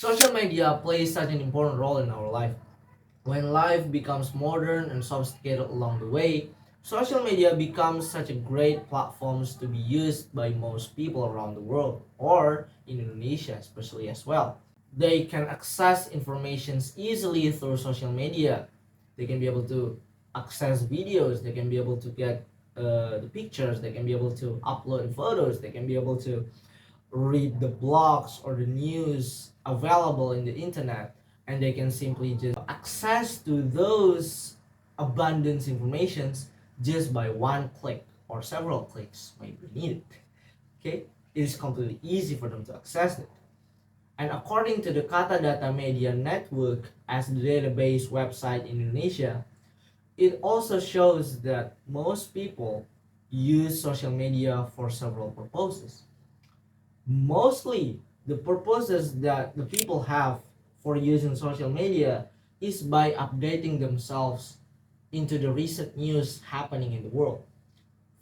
Social media plays such an important role in our life. When life becomes modern and sophisticated along the way, social media becomes such a great platforms to be used by most people around the world, or in Indonesia especially as well. They can access informations easily through social media. They can be able to access videos, they can be able to get the pictures, they can be able to upload photos, they can be able to read the blogs or the news available in the internet, and they can simply just access to those abundant informations just by one click or several clicks may be needed. Okay, it is completely easy for them to access it. And according to the Kata Data Media Network as the database website in Indonesia, it also shows that most people use social media for several purposes. Mostly, the purposes that the people have for using social media is by updating themselves into the recent news happening in the world,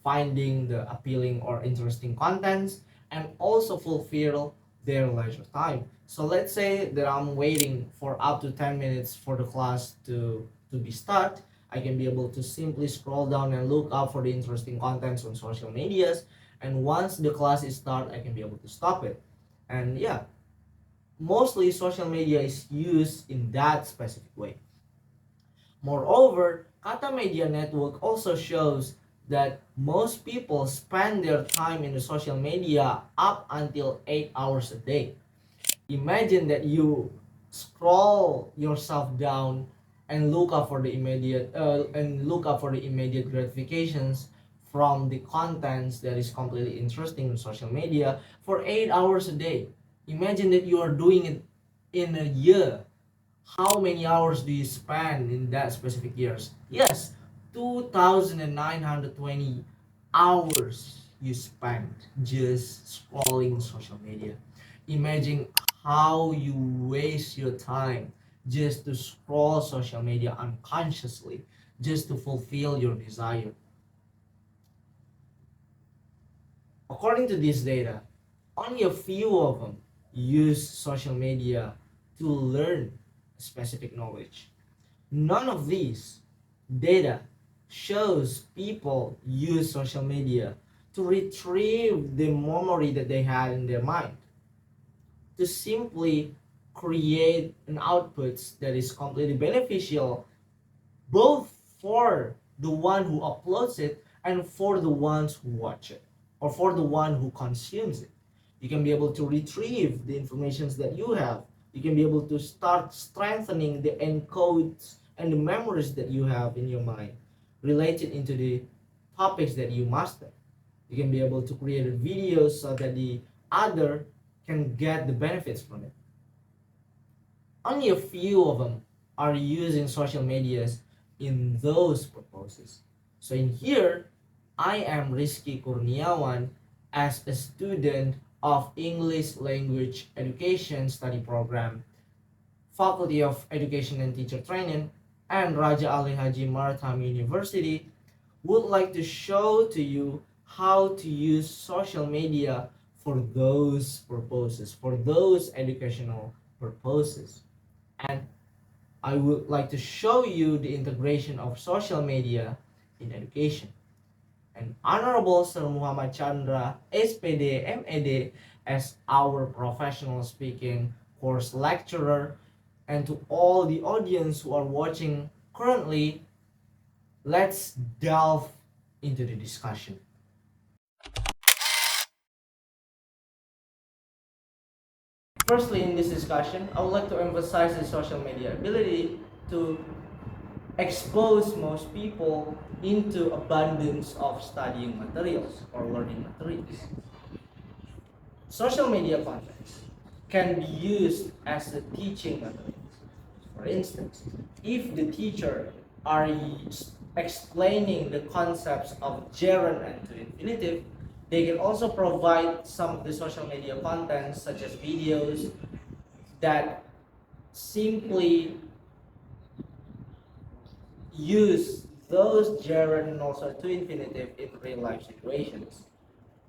finding the appealing or interesting contents, and also fulfill their leisure time. So let's say that I'm waiting for up to 10 minutes for the class to be start. I can be able to simply scroll down and look up for the interesting contents on social medias. And once the class is start, I can be able to stop it. And yeah, mostly social media is used in that specific way. Moreover, Kata Media Network also shows that most people spend their time in the social media up until 8 hours a day. Imagine that you scroll yourself down and look up for the immediate gratifications from the contents that is completely interesting in social media for 8 hours a day. Imagine that you are doing it in a year. How many hours do you spend in that specific years? Yes, 2,920 hours you spend just scrolling social media. Imagine how you waste your time just to scroll social media unconsciously, just to fulfill your desire. According to this data, only a few of them use social media to learn specific knowledge. None of these data shows people use social media to retrieve the memory that they had in their mind, to simply create an output that is completely beneficial both for the one who uploads it and for the ones who watch it or for the one who consumes it. You can be able to retrieve the informations that you have. You can be able to start strengthening the encodes and the memories that you have in your mind related into the topics that you master. You can be able to create videos so that the other can get the benefits from it. Only a few of them are using social medias in those purposes. So in here, I am Rizky Kurniawan as a student of English Language Education Study Program, Faculty of Education and Teacher Training, and Raja Ali Haji Maritime University, would like to show to you how to use social media for those purposes, for those educational purposes. And I would like to show you the integration of social media in education. And Honorable Sir Muhammad Chandra S.Pd. M.Ed. as our professional speaking course lecturer, and to all the audience who are watching currently, let's delve into the discussion. Firstly, in this discussion, I would like to emphasize the social media ability to expose most people into abundance of studying materials or learning materials. Social media content can be used as a teaching material. For instance, if the teacher are explaining the concepts of gerund and to infinitive, they can also provide some of the social media content such as videos that simply use those gerund and also to infinitive in real life situations.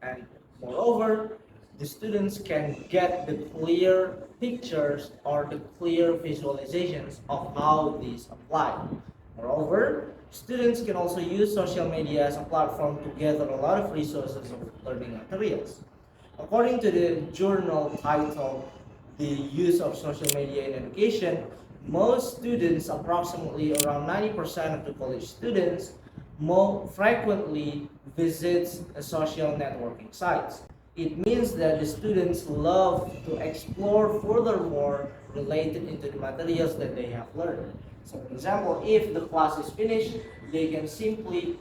And moreover, the students can get the clear pictures or the clear visualizations of how these apply. Moreover, students can also use social media as a platform to gather a lot of resources of learning materials. According to the journal titled The Use of Social Media in Education, most students, approximately around 90% of the college students, more frequently visits social networking sites. It means that the students love to explore furthermore related into the materials that they have learned. So for example, if the class is finished, they can simply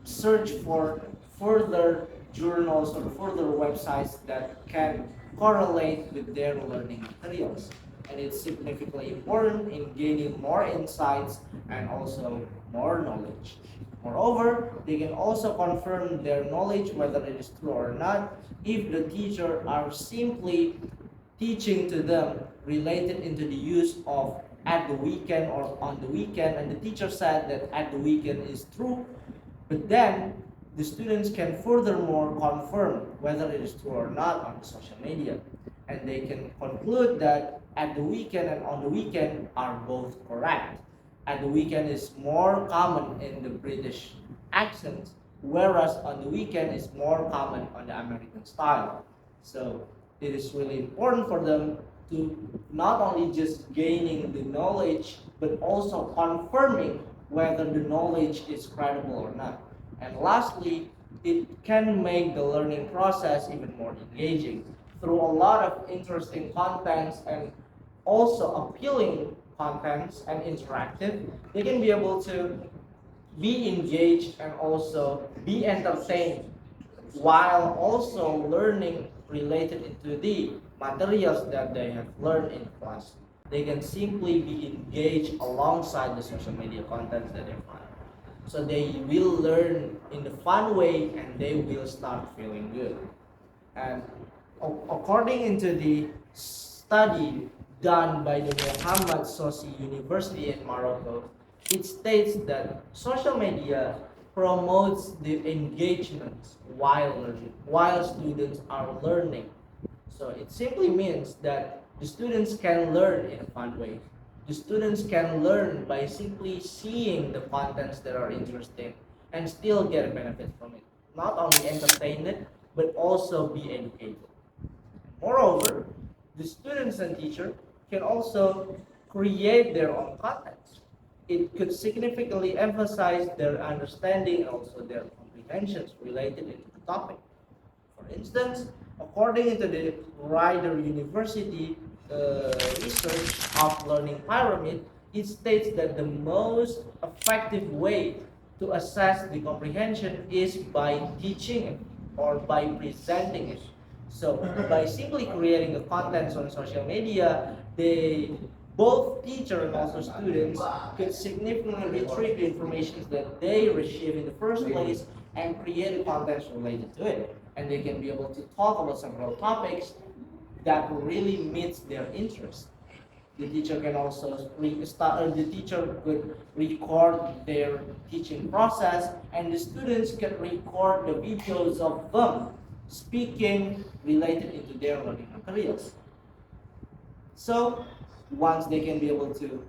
search for further journals or further websites that can correlate with their learning materials. And it's significantly important in gaining more insights and also more knowledge. Moreover, they can also confirm their knowledge whether it is true or not if the teacher are simply teaching to them related into the use of at the weekend or on the weekend, and the teacher said that at the weekend is true, but then the students can furthermore confirm whether it is true or not on the social media. And they can conclude that at the weekend and on the weekend are both correct. At the weekend is more common in the British accent, whereas on the weekend is more common on the American style. So it is really important for them to not only just gaining the knowledge, but also confirming whether the knowledge is credible or not. And lastly, it can make the learning process even more engaging through a lot of interesting contents and also appealing contents and interactive. They can be able to be engaged and also be entertained while also learning related into the materials that they have learned in class. They can simply be engaged alongside the social media contents that they find. So they will learn in the fun way and they will start feeling good. And according into the study done by the Muhammad University in Morocco, it states that social media promotes the engagement while students are learning. So it simply means that the students can learn in a fun way. The students can learn by simply seeing the contents that are interesting and still get a benefit from it. Not only entertainment, but also be educated. Moreover, the students and teacher can also create their own contents. It could significantly emphasize their understanding and also their comprehensions related to the topic. For instance, according to the Rider University research of learning pyramid, it states that the most effective way to assess the comprehension is by teaching it or by presenting it. So by simply creating the contents on social media, they both teacher and also students could significantly retrieve the information that they receive in the first place and create contents related to it. And they can be able to talk about several topics that really meets their interest. The teacher can also the teacher could record their teaching process, and the students can record the videos of them speaking related into their learning materials. So once they can be able to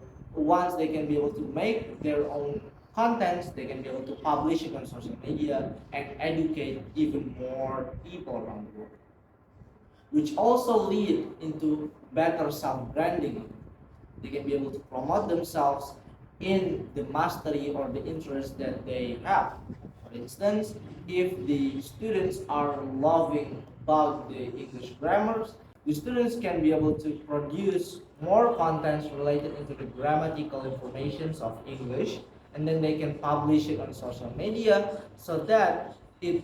make their own contents, they can be able to publish it on social media and educate even more people around the world, which also lead into better self-branding. They can be able to promote themselves in the mastery or the interest that they have. For instance, if the students are loving about the English grammars, the students can be able to produce more contents related into the grammatical informations of English, and then they can publish it on social media so that it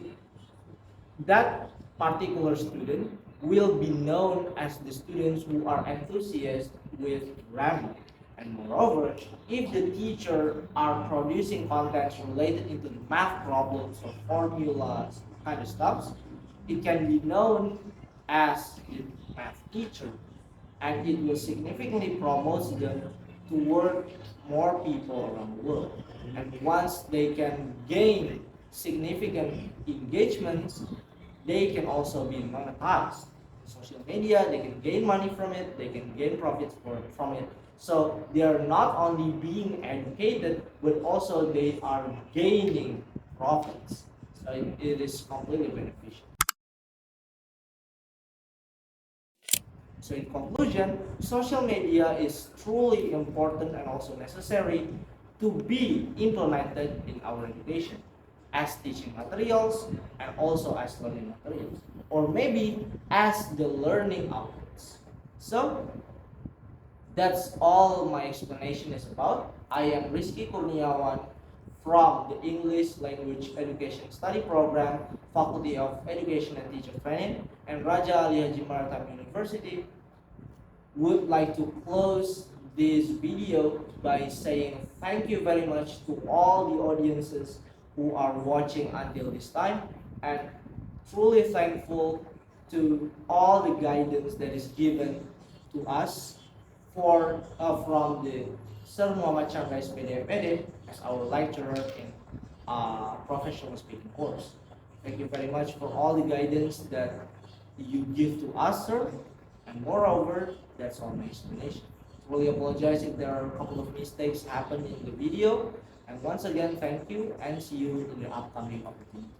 that particular student will be known as the students who are enthusiasts with grammar. And moreover, if the teacher are producing contents related into the math problems or formulas kind of stuff, it can be known as the math teacher, and it will significantly promote them to work more people around the world. And once they can gain significant engagements, they can also be monetized. Social media, they can gain money from it, they can gain profits from it. So they are not only being educated, but also they are gaining profits. So it is completely beneficial. So in conclusion, social media is truly important and also necessary to be implemented in our education as teaching materials and also as learning materials, or maybe as the learning outputs. So that's all my explanation is about. I am Rizky Kurniawan from the English Language Education Study Program, Faculty of Education and Teacher Training, and Raja Ali Haji Maritime University. Would like to close this video by saying thank you very much to all the audiences who are watching until this time, and truly thankful to all the guidance that is given to us from the Sir Muhammad Chandra S.Pd M.Ed as our lecturer in professional speaking course. Thank you very much for all the guidance that you give to us, sir. And moreover, that's all my explanation. Really apologize if there are a couple of mistakes happened in the video. And once again, thank you and see you in the upcoming opportunity.